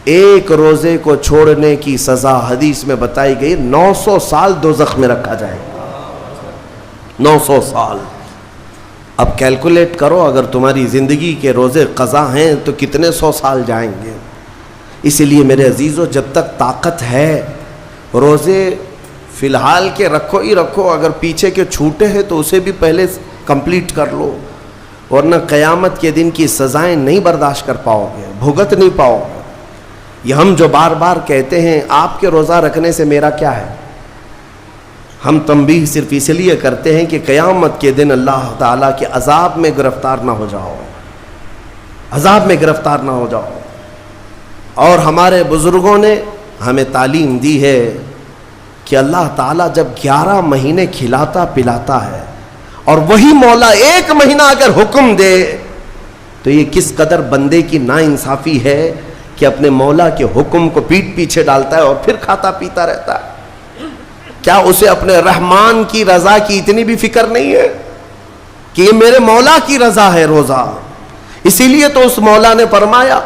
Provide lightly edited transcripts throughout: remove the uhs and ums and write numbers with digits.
ایک روزے کو چھوڑنے کی سزا حدیث میں بتائی گئی 900 سال دوزخ میں رکھا جائے گا. 900 سال. اب کیلکولیٹ کرو، اگر تمہاری زندگی کے روزے قضا ہیں تو کتنے 100 سال جائیں گے. اسی لیے میرے عزیزو، جب تک طاقت ہے روزے فی الحال کے رکھو ہی رکھو. اگر پیچھے کے چھوٹے ہیں تو اسے بھی پہلے کمپلیٹ کر لو، ورنہ قیامت کے دن کی سزائیں نہیں برداشت کر پاؤ گے، بھگت نہیں پاؤ گے. یہ ہم جو بار بار کہتے ہیں آپ کے روزہ رکھنے سے میرا کیا ہے، ہم تنبیہ صرف اس لیے کرتے ہیں کہ قیامت کے دن اللہ تعالیٰ کے عذاب میں گرفتار نہ ہو جاؤ، عذاب میں گرفتار نہ ہو جاؤ. اور ہمارے بزرگوں نے ہمیں تعلیم دی ہے کہ اللہ تعالیٰ جب 11 مہینے کھلاتا پلاتا ہے اور وہی مولا 1 مہینہ اگر حکم دے تو یہ کس قدر بندے کی ناانصافی ہے کہ اپنے مولا کے حکم کو پیٹ پیچھے ڈالتا ہے اور پھر کھاتا پیتا رہتا ہے. کیا اسے اپنے رحمان کی رضا کی اتنی بھی فکر نہیں ہے کہ یہ میرے مولا کی رضا ہے روزہ؟ اسی لیے تو اس مولا نے فرمایا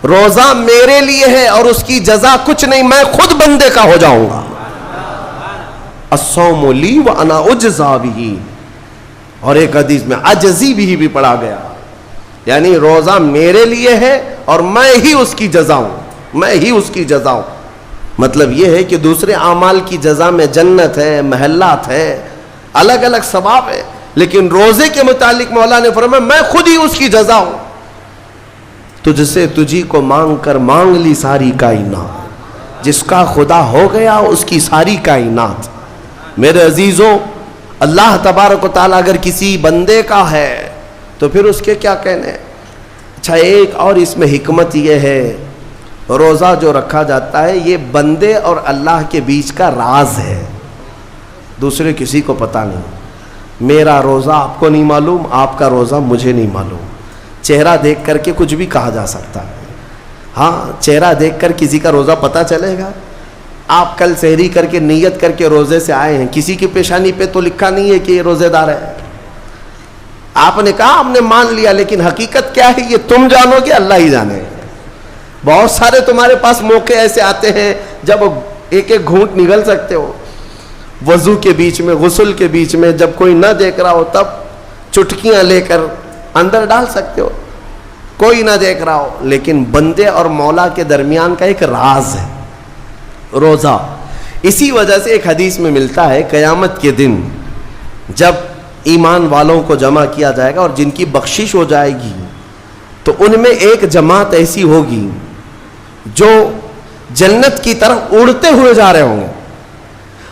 روزہ میرے لیے ہے اور اس کی جزا کچھ نہیں، میں خود بندے کا ہو جاؤں گا. الصوم لی وانا اجزا بہ. اور ایک حدیث میں عجزی بھی پڑھا گیا، یعنی روزہ میرے لیے ہے اور میں ہی اس کی جزا ہوں، میں ہی اس کی جزا ہوں. مطلب یہ ہے کہ دوسرے اعمال کی جزا میں جنت ہے، محلات ہے، الگ الگ ثواب ہے، لیکن روزے کے متعلق مولا نے فرمایا میں خود ہی اس کی جزا ہوں. تجھ سے تجھی کو مانگ کر مانگ لی ساری کائنات، جس کا خدا ہو گیا اس کی ساری کائنات. میرے عزیزوں، اللہ تبارک و تعالیٰ اگر کسی بندے کا ہے تو پھر اس کے کیا کہنے. اچھا، ایک اور اس میں حکمت یہ ہے، روزہ جو رکھا جاتا ہے یہ بندے اور اللہ کے بیچ کا راز ہے، دوسرے کسی کو پتہ نہیں. میرا روزہ آپ کو نہیں معلوم، آپ کا روزہ مجھے نہیں معلوم. چہرہ دیکھ کر کے کچھ بھی کہا جا سکتا ہے. ہاں، چہرہ دیکھ کر کسی کا روزہ پتہ چلے گا. آپ کل سحری کر کے نیت کر کے روزے سے آئے ہیں، کسی کی پیشانی پہ تو لکھا نہیں ہے کہ یہ روزے دار ہے. آپ نے کہا ہم نے مان لیا، لیکن حقیقت کیا ہے یہ تم جانو گے، اللہ ہی جانے. بہت سارے تمہارے پاس موقع ایسے آتے ہیں جب ایک ایک گھونٹ نگل سکتے ہو، وضو کے بیچ میں، غسل کے بیچ میں، جب کوئی نہ دیکھ رہا ہو تب چٹکیاں لے کر اندر ڈال سکتے ہو، کوئی نہ دیکھ رہا ہو. لیکن بندے اور مولا کے درمیان کا ایک راز ہے روزہ. اسی وجہ سے ایک حدیث میں ملتا ہے قیامت کے دن جب ایمان والوں کو جمع کیا جائے گا اور جن کی بخشش ہو جائے گی تو ان میں ایک جماعت ایسی ہوگی جو جنت کی طرف اڑتے ہوئے جا رہے ہوں گے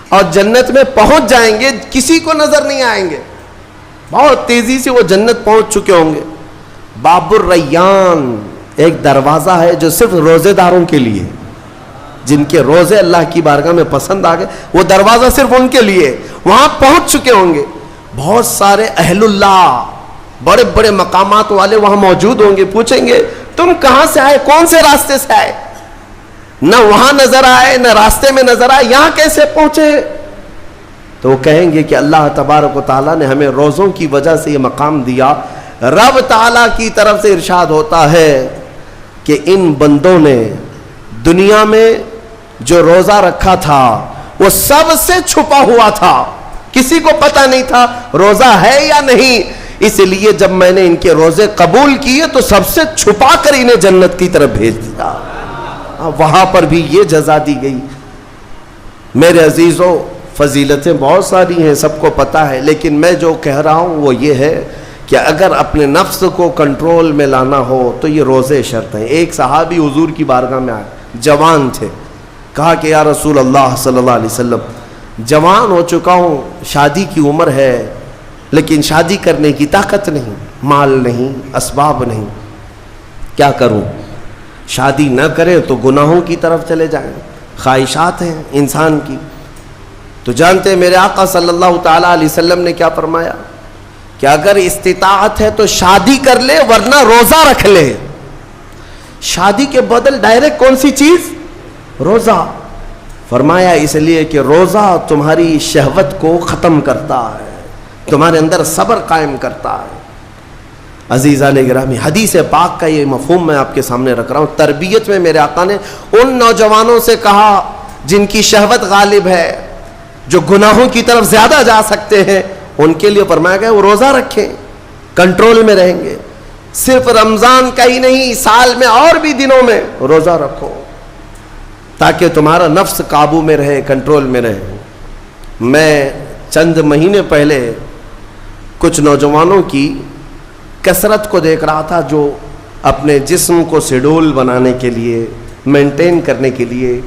اور جنت میں پہنچ جائیں گے، کسی کو نظر نہیں آئیں گے، بہت تیزی سے وہ جنت پہنچ چکے ہوں گے. باب الریان ایک دروازہ ہے جو صرف روزے داروں کے لیے، جن کے روزے اللہ کی بارگاہ میں پسند آ گئے، وہ دروازہ صرف ان کے لیے. وہاں پہنچ چکے ہوں گے، بہت سارے اہل اللہ، بڑے بڑے مقامات والے وہاں موجود ہوں گے. پوچھیں گے تم کہاں سے آئے، کون سے راستے سے آئے؟ نہ وہاں نظر آئے نہ راستے میں نظر آئے، یہاں کیسے پہنچے؟ تو وہ کہیں گے کہ اللہ تبارک و تعالیٰ نے ہمیں روزوں کی وجہ سے یہ مقام دیا. رب تعالیٰ کی طرف سے ارشاد ہوتا ہے کہ ان بندوں نے دنیا میں جو روزہ رکھا تھا وہ سب سے چھپا ہوا تھا، کسی کو پتہ نہیں تھا روزہ ہے یا نہیں. اس لیے جب میں نے ان کے روزے قبول کیے تو سب سے چھپا کر انہیں جنت کی طرف بھیج دیا. وہاں پر بھی یہ جزا دی گئی. میرے عزیزوں، فضیلتیں بہت ساری ہیں، سب کو پتہ ہے، لیکن میں جو کہہ رہا ہوں وہ یہ ہے کہ اگر اپنے نفس کو کنٹرول میں لانا ہو تو یہ روزے شرط ہیں. ایک صحابی حضور کی بارگاہ میں آئے، جوان تھے، کہا کہ یا رسول اللہ صلی اللہ علیہ وسلم، جوان ہو چکا ہوں، شادی کی عمر ہے، لیکن شادی کرنے کی طاقت نہیں، مال نہیں، اسباب نہیں، کیا کروں؟ شادی نہ کرے تو گناہوں کی طرف چلے جائیں، خواہشات ہیں انسان کی. تو جانتے ہیں میرے آقا صلی اللہ تعالیٰ علیہ وسلم نے کیا فرمایا کہ اگر استطاعت ہے تو شادی کر لے ورنہ روزہ رکھ لے. شادی کے بدل ڈائریکٹ کون سی چیز؟ روزہ. فرمایا اس لیے کہ روزہ تمہاری شہوت کو ختم کرتا ہے، تمہارے اندر صبر قائم کرتا ہے. عزیزان گرامی، حدیث پاک کا یہ مفہوم میں آپ کے سامنے رکھ رہا ہوں۔ تربیت میں میرے آقا نے ان نوجوانوں سے کہا جن کی شہوت غالب ہے، جو گناہوں کی طرف زیادہ جا سکتے ہیں، ان کے لیے فرمایا گیا وہ روزہ رکھیں، کنٹرول میں رہیں گے۔ صرف رمضان کا ہی نہیں، سال میں اور بھی دنوں میں روزہ رکھو تاکہ تمہارا نفس قابو میں رہے، کنٹرول میں رہے۔ میں چند مہینے پہلے کچھ نوجوانوں کی کثرت کو دیکھ رہا تھا جو اپنے جسم کو شیڈول بنانے کے لیے، مینٹین کرنے کے لیے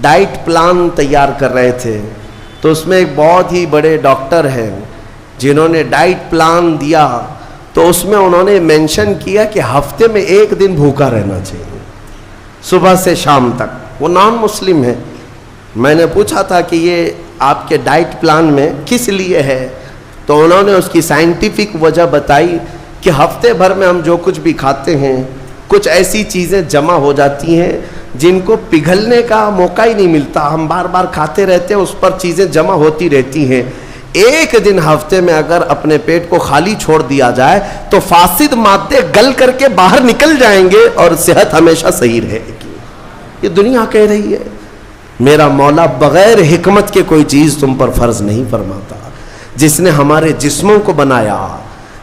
ڈائٹ پلان تیار کر رہے تھے۔ تو اس میں ایک بہت ہی بڑے ڈاکٹر ہیں جنہوں نے ڈائٹ پلان دیا، تو اس میں انہوں نے مینشن کیا کہ ہفتے میں ایک دن بھوکا رہنا چاہیے، صبح سے شام تک۔ وہ نان مسلم ہے۔ میں نے پوچھا تھا کہ یہ آپ کے ڈائٹ پلان میں کس لیے ہے؟ تو انہوں نے اس کی سائنٹیفک وجہ بتائی کہ ہفتے بھر میں ہم جو کچھ بھی کھاتے ہیں، کچھ ایسی چیزیں جمع ہو جاتی ہیں جن کو پگھلنے کا موقع ہی نہیں ملتا، ہم بار بار کھاتے رہتے ہیں، اس پر چیزیں جمع ہوتی رہتی ہیں۔ ایک دن ہفتے میں اگر اپنے پیٹ کو خالی چھوڑ دیا جائے تو فاسد مادے گل کر کے باہر نکل جائیں گے اور صحت ہمیشہ صحیح رہے گی۔ یہ دنیا کہہ رہی ہے۔ میرا مولا بغیر حکمت کے کوئی چیز تم پر فرض نہیں فرماتا۔ جس نے ہمارے جسموں کو بنایا،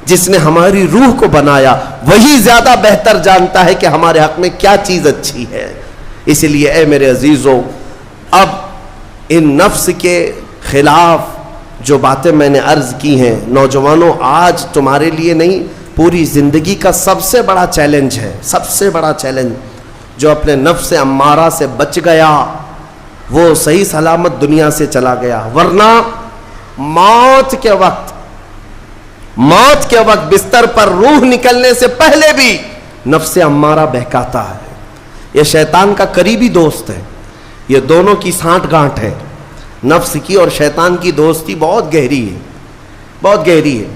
جس نے ہماری روح کو بنایا، وہی زیادہ بہتر جانتا ہے کہ ہمارے حق میں کیا چیز اچھی ہے۔ اس لیے اے میرے عزیزوں، اب ان نفس کے خلاف جو باتیں میں نے عرض کی ہیں، نوجوانوں، آج تمہارے لیے نہیں، پوری زندگی کا سب سے بڑا چیلنج ہے، سب سے بڑا چیلنج۔ جو اپنے نفس امارہ سے بچ گیا وہ صحیح سلامت دنیا سے چلا گیا، ورنہ موت کے وقت بستر پر روح نکلنے سے پہلے بھی نفس امارہ بہکاتا ہے۔ یہ شیطان کا قریبی دوست ہے، یہ دونوں کی سانٹھ گانٹھ ہے۔ نفس کی اور شیطان کی دوستی بہت گہری ہے، بہت گہری ہے۔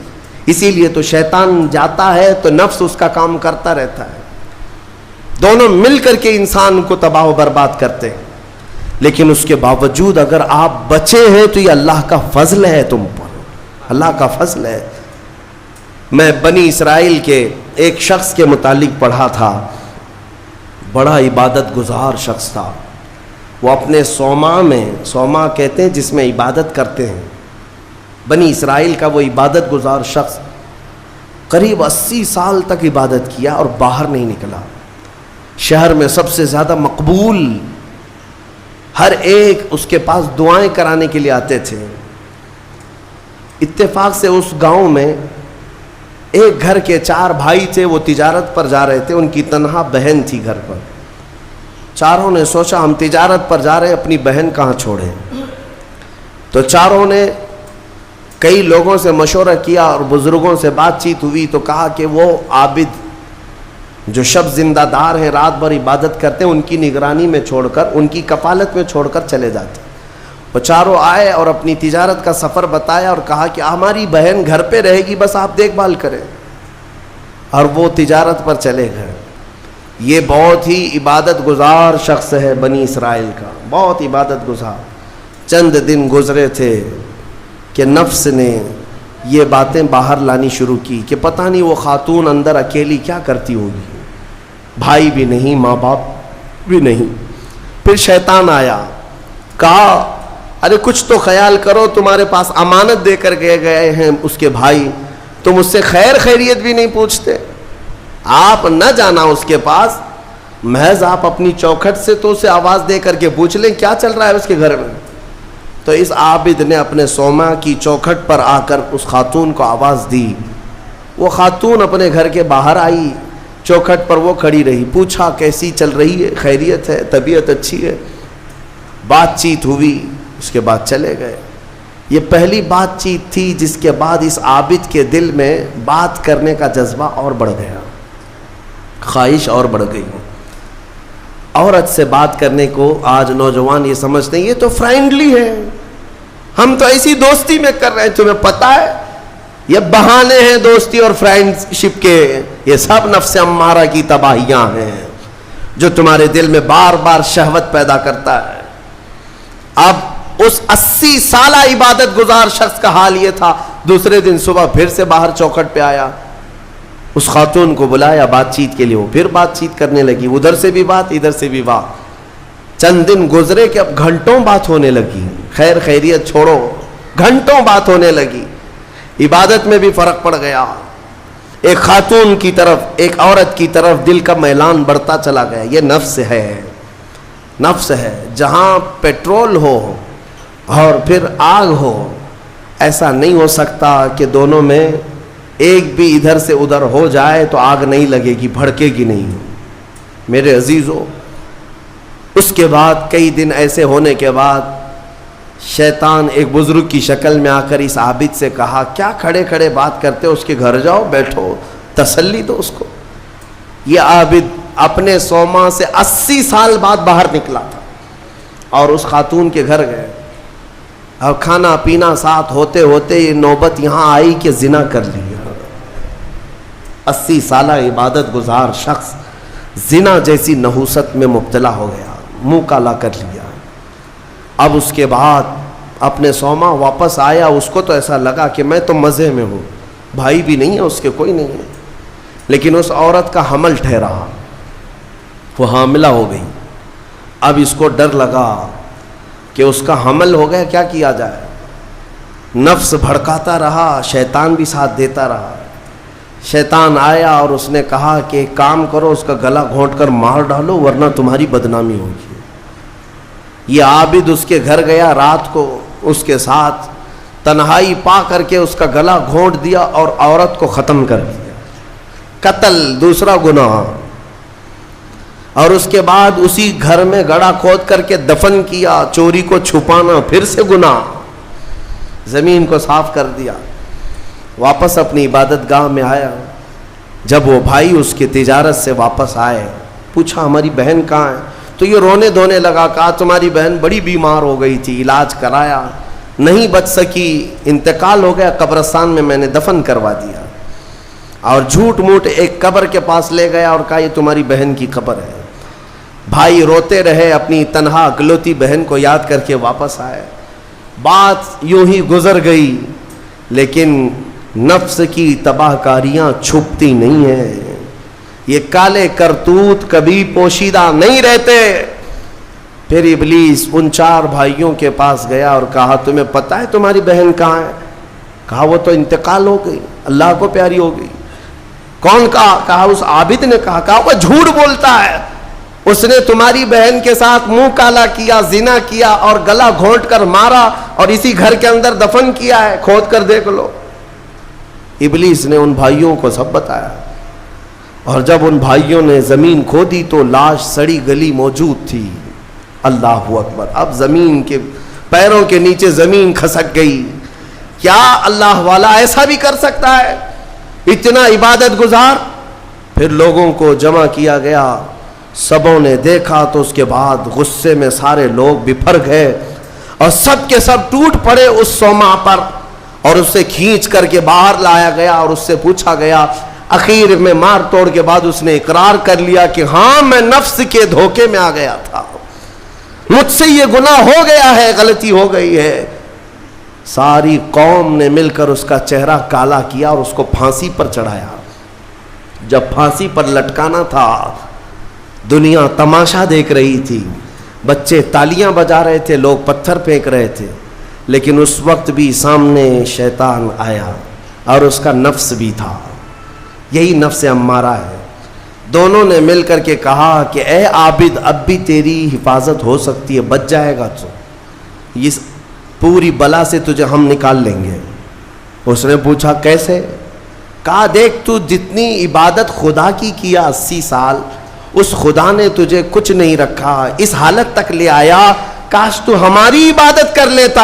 اسی لیے تو شیطان جاتا ہے تو نفس اس کا کام کرتا رہتا ہے، دونوں مل کر کے انسان کو تباہ و برباد کرتے ہیں۔ لیکن اس کے باوجود اگر آپ بچے ہیں تو یہ اللہ کا فضل ہے تم پر، اللہ کا فضل ہے۔ میں بنی اسرائیل کے ایک شخص کے متعلق پڑھا تھا، بڑا عبادت گزار شخص تھا۔ وہ اپنے صومعہ کہتے ہیں جس میں عبادت کرتے ہیں، بنی اسرائیل کا وہ عبادت گزار شخص قریب 80 سال تک عبادت کیا اور باہر نہیں نکلا۔ شہر میں سب سے زیادہ مقبول، ہر ایک اس کے پاس دعائیں کرانے کے لیے آتے تھے۔ اتفاق سے اس گاؤں میں ایک گھر کے 4 بھائی تھے، وہ تجارت پر جا رہے تھے، ان کی تنہا بہن تھی گھر پر۔ چاروں نے سوچا ہم تجارت پر جا رہے ہیں، اپنی بہن کہاں چھوڑیں؟ تو چاروں نے کئی لوگوں سے مشورہ کیا اور بزرگوں سے بات چیت ہوئی تو کہا کہ وہ عابد جو شب زندہ دار ہیں، رات بھر عبادت کرتے ہیں، ان کی نگرانی میں چھوڑ کر، ان کی کفالت میں چھوڑ کر چلے جاتے۔ وہ چاروں آئے اور اپنی تجارت کا سفر بتایا اور کہا کہ ہماری بہن گھر پہ رہے گی، بس آپ دیکھ بھال کریں، اور وہ تجارت پر چلے گئے۔ یہ بہت ہی عبادت گزار شخص ہے بنی اسرائیل کا، بہت عبادت گزار۔ چند دن گزرے تھے کہ نفس نے یہ باتیں باہر لانی شروع کی کہ پتہ نہیں وہ خاتون اندر اکیلی کیا کرتی ہوگی، بھائی بھی نہیں، ماں باپ بھی نہیں۔ پھر شیطان آیا، کہا ارے کچھ تو خیال کرو، تمہارے پاس امانت دے کر گئے ہیں اس کے بھائی، تم اس سے خیر خیریت بھی نہیں پوچھتے۔ آپ نہ جانا اس کے پاس، محض آپ اپنی چوکھٹ سے تو اسے آواز دے کر کے پوچھ لیں کیا چل رہا ہے اس کے گھر میں۔ تو اس عابد نے اپنے صومعہ کی چوکھٹ پر آ کر اس خاتون کو آواز دی۔ وہ خاتون اپنے گھر کے باہر آئی، چوکھٹ پر وہ کھڑی رہی، پوچھا کیسی چل رہی ہے، خیریت ہے، طبیعت اچھی ہے، بات چیت ہوئی، اس کے بعد چلے گئے۔ یہ پہلی بات چیت تھی جس کے بعد اس عابد کے دل میں بات کرنے کا جذبہ اور بڑھ گیا، خواہش اور بڑھ گئی۔ عورت سے بات کرنے کو آج نوجوان یہ سمجھتے ہیں یہ تو فرینڈلی ہے، ہم تو ایسی دوستی میں کر رہے ہیں، تمہیں پتہ ہے یہ بہانے ہیں دوستی اور فرینڈ شپ کے، یہ سب نفس امارہ کی تباہیاں ہیں جو تمہارے دل میں بار بار شہوت پیدا کرتا ہے۔ اب اس 80 سالہ عبادت گزار شخص کا حال یہ تھا، دوسرے دن صبح پھر سے باہر چوکھٹ پہ آیا، اس خاتون کو بلایا بات چیت کے لیے، وہ پھر بات چیت کرنے لگی، ادھر سے بھی بات ادھر سے بھی بات. چند دن گزرے کہ اب گھنٹوں بات ہونے لگی، خیر خیریت چھوڑو، گھنٹوں بات ہونے لگی. عبادت میں بھی فرق پڑ گیا. ایک خاتون کی طرف، ایک عورت کی طرف دل کا میلان بڑھتا چلا گیا. یہ نفس ہے، نفس ہے. جہاں پیٹرول ہو اور پھر آگ ہو، ایسا نہیں ہو سکتا کہ دونوں میں ایک بھی ادھر سے ادھر ہو جائے تو آگ نہیں لگے گی، بھڑکے گی نہیں. میرے عزیزو، اس کے بعد کئی دن ایسے ہونے کے بعد شیطان ایک بزرگ کی شکل میں آ کر اس عابد سے کہا، کیا کھڑے کھڑے بات کرتے ہو، اس کے گھر جاؤ، بیٹھو، تسلی دو اس کو. یہ عابد اپنے سوما سے 80 سال بعد باہر نکلا تھا اور اس خاتون کے گھر گئے اور کھانا پینا ساتھ ہوتے ہوتے یہ نوبت یہاں آئی کہ زنا کر لیا. 80 سالہ عبادت گزار شخص زنا جیسی نحوست میں مبتلا ہو گیا، منہ کالا کر لیا. اب اس کے بعد اپنے سوما واپس آیا. اس کو تو ایسا لگا کہ میں تو مزے میں ہوں، بھائی بھی نہیں ہے اس کے، کوئی نہیں ہے. لیکن اس عورت کا حمل ٹھہرا، وہ حاملہ ہو گئی. اب اس کو ڈر لگا کہ اس کا حمل ہو گیا، کیا کیا جائے. نفس بھڑکاتا رہا، شیطان بھی ساتھ دیتا رہا. شیطان آیا اور اس نے کہا کہ ایک کام کرو، اس کا گلا گھونٹ کر مار ڈالو ورنہ تمہاری بدنامی ہوگی. یہ عابد اس کے گھر گیا، رات کو اس کے ساتھ تنہائی پا کر کے اس کا گلا گھونٹ دیا اور عورت کو ختم کر دیا. قتل دوسرا گناہ. اور اس کے بعد اسی گھر میں گڑھا کھود کر کے دفن کیا. چوری کو چھپانا پھر سے گناہ. زمین کو صاف کر دیا. واپس اپنی عبادت گاہ میں آیا. جب وہ بھائی اس کی تجارت سے واپس آئے، پوچھا ہماری بہن کہاں ہے، تو یہ رونے دھونے لگا. کہا تمہاری بہن بڑی بیمار ہو گئی تھی، علاج کرایا، نہیں بچ سکی، انتقال ہو گیا، قبرستان میں نے دفن کروا دیا. اور جھوٹ موٹ ایک قبر کے پاس لے گیا اور کہا یہ تمہاری بہن کی قبر ہے. بھائی روتے رہے، اپنی تنہا اکلوتی بہن کو یاد کر کے واپس آئے. بات یوں ہی گزر گئی، لیکن نفس کی تباہ کاریاں چھپتی نہیں ہیں. یہ کالے کرتوت کبھی پوشیدہ نہیں رہتے. پھر ابلیس ان 4 بھائیوں کے پاس گیا اور کہا تمہیں پتہ ہے تمہاری بہن کہاں ہے؟ کہا وہ تو انتقال ہو گئی، اللہ کو پیاری ہو گئی. کون کہا؟ کہا اس عابد نے کہا. کہا وہ جھوٹ بولتا ہے، اس نے تمہاری بہن کے ساتھ منہ کالا کیا، زنا کیا اور گلا گھونٹ کر مارا اور اسی گھر کے اندر دفن کیا ہے، کھود کر دیکھ لو. ابلیس نے ان بھائیوں کو سب بتایا. اور جب ان بھائیوں نے زمین کھودی تو لاش سڑی گلی موجود تھی. اللہ اکبر. اب زمین کے پیروں کے نیچے زمین کھسک گئی. کیا اللہ والا ایسا بھی کر سکتا ہے؟ اتنا عبادت گزار. پھر لوگوں کو جمع کیا گیا، سبوں نے دیکھا تو اس کے بعد غصے میں سارے لوگ بپھر گئے اور سب کے سب ٹوٹ پڑے اس سوما پر اور اسے کھینچ کر کے باہر لایا گیا اور اس سے پوچھا گیا. اخیر میں مار توڑ کے بعد اس نے اقرار کر لیا کہ ہاں میں نفس کے دھوکے میں آ گیا تھا، مجھ سے یہ گناہ ہو گیا ہے، غلطی ہو گئی ہے. ساری قوم نے مل کر اس کا چہرہ کالا کیا اور اس کو پھانسی پر چڑھایا. جب پھانسی پر لٹکانا تھا دنیا تماشا دیکھ رہی تھی، بچے تالیاں بجا رہے تھے، لوگ پتھر پھینک رہے تھے. لیکن اس وقت بھی سامنے شیطان آیا اور اس کا نفس بھی تھا. یہی نفس امارہ ہے. دونوں نے مل کر کے کہا کہ اے عابد اب بھی تیری حفاظت ہو سکتی ہے، بچ جائے گا تو اس پوری بلا سے تجھے ہم نکال لیں گے. اس نے پوچھا کیسے؟ کہا دیکھ تو جتنی عبادت خدا کی کیا 80 سال، اس خدا نے تجھے کچھ نہیں رکھا، اس حالت تک لے آیا. کاش تو ہماری عبادت کر لیتا،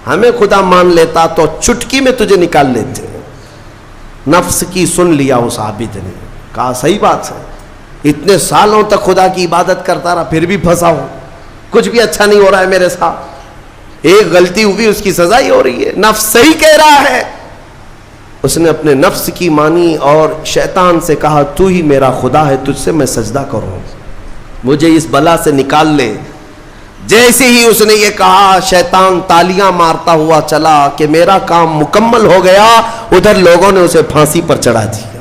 ہمیں خدا مان لیتا تو چٹکی میں تجھے نکال لیتے. نفس کی سن لیا اس عابد نے. کہا صحیح بات ہے، اتنے سالوں تک خدا کی عبادت کرتا رہا پھر بھی پھنسا ہوں، کچھ بھی اچھا نہیں ہو رہا ہے میرے ساتھ. ایک غلطی ہوئی اس کی سزا ہی ہو رہی ہے. نفس صحیح کہہ رہا ہے. اس نے اپنے نفس کی مانی اور شیطان سے کہا تو ہی میرا خدا ہے، تجھ سے میں سجدہ کروں، مجھے اس بلا سے نکال لے. جیسے ہی اس نے یہ کہا شیطان تالیاں مارتا ہوا چلا کہ میرا کام مکمل ہو گیا. ادھر لوگوں نے اسے پھانسی پر چڑھا دیا.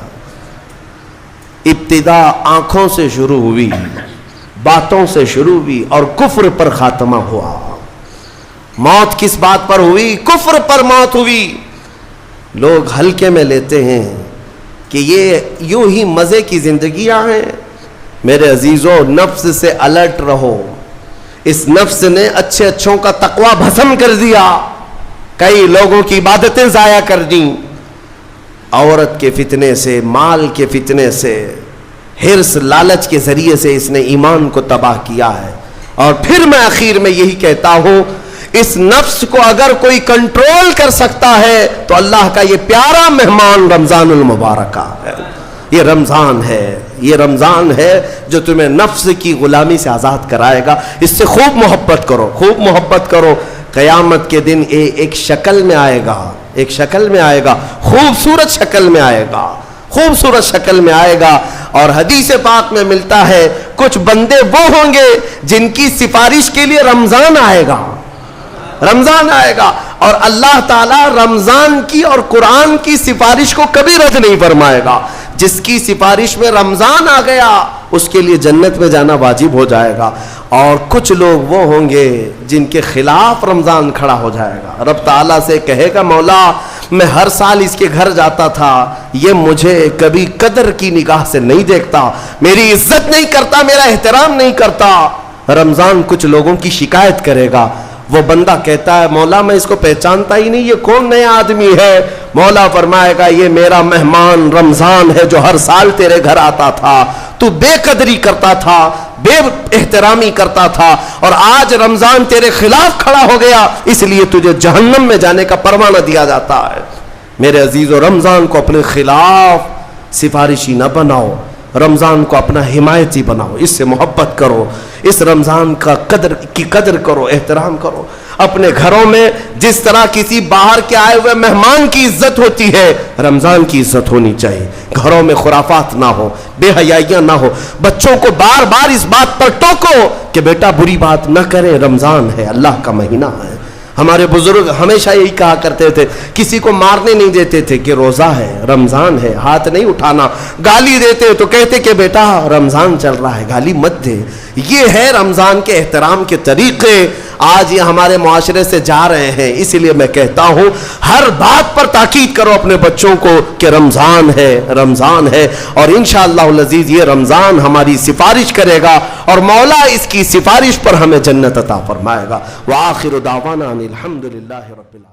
ابتدا آنکھوں سے شروع ہوئی, باتوں سے شروع ہوئی اور کفر پر خاتمہ ہوا. موت کس بات پر ہوئی؟ کفر پر موت ہوئی. لوگ ہلکے میں لیتے ہیں کہ یہ یوں ہی مزے کی زندگیاں ہیں. میرے عزیزوں, نفس سے الرٹ رہو. اس نفس نے اچھے اچھوں کا تقوی بھسم کر دیا, کئی لوگوں کی عبادتیں ضائع کر دیں. عورت کے فتنے سے, مال کے فتنے سے, حرص لالچ کے ذریعے سے اس نے ایمان کو تباہ کیا ہے. اور پھر میں آخر میں یہی کہتا ہوں, اس نفس کو اگر کوئی کنٹرول کر سکتا ہے تو اللہ کا یہ پیارا مہمان رمضان المبارکہ ہے. یہ رمضان ہے, یہ رمضان ہے جو تمہیں نفس کی غلامی سے آزاد کرائے گا. اس سے خوب محبت کرو, خوب محبت کرو. قیامت کے دن ایک شکل میں آئے گا, ایک شکل میں آئے گا, خوبصورت شکل میں آئے گا, خوبصورت شکل میں آئے گا. اور حدیث پاک میں ملتا ہے کچھ بندے وہ ہوں گے جن کی سفارش کے لیے رمضان آئے گا, رمضان آئے گا. اور اللہ تعالیٰ رمضان کی اور قرآن کی سفارش کو کبھی رد نہیں فرمائے گا. جس کی سفارش میں رمضان آ گیا اس کے لیے جنت میں جانا واجب ہو جائے گا. اور کچھ لوگ وہ ہوں گے جن کے خلاف رمضان کھڑا ہو جائے گا. رب تعالیٰ سے کہے گا مولا میں ہر سال اس کے گھر جاتا تھا, یہ مجھے کبھی قدر کی نگاہ سے نہیں دیکھتا, میری عزت نہیں کرتا, میرا احترام نہیں کرتا. رمضان کچھ لوگوں کی شکایت کرے گا. وہ بندہ کہتا ہے مولا میں اس کو پہچانتا ہی نہیں, یہ کون نیا آدمی ہے؟ مولا فرمائے گا یہ میرا مہمان رمضان ہے جو ہر سال تیرے گھر آتا تھا, تو بے قدری کرتا تھا, بے احترامی کرتا تھا, اور آج رمضان تیرے خلاف کھڑا ہو گیا, اس لیے تجھے جہنم میں جانے کا پروانہ دیا جاتا ہے. میرے عزیزو, رمضان کو اپنے خلاف سفارشی نہ بناؤ, رمضان کو اپنا حمایتی بناؤ, اس سے محبت کرو, اس رمضان کا قدر کرو, احترام کرو. اپنے گھروں میں جس طرح کسی باہر کے آئے ہوئے مہمان کی عزت ہوتی ہے, رمضان کی عزت ہونی چاہیے. گھروں میں خرافات نہ ہو, بے حیائیاں نہ ہو. بچوں کو بار بار اس بات پر ٹوکو کہ بیٹا بری بات نہ کریں, رمضان ہے, اللہ کا مہینہ ہے. ہمارے بزرگ ہمیشہ یہی کہا کرتے تھے, کسی کو مارنے نہیں دیتے تھے کہ روزہ ہے, رمضان ہے, ہاتھ نہیں اٹھانا. گالی دیتے تو کہتے کہ بیٹا رمضان چل رہا ہے, گالی مت دے. یہ ہے رمضان کے احترام کے طریقے. آج یہ ہمارے معاشرے سے جا رہے ہیں. اس لیے میں کہتا ہوں ہر بات پر تاکید کرو اپنے بچوں کو کہ رمضان ہے, رمضان ہے. اور انشاءاللہ العزیز یہ رمضان ہماری سفارش کرے گا اور مولا اس کی سفارش پر ہمیں جنت عطا فرمائے گا. وآخر دعوانا الحمدللہ رب العالمین.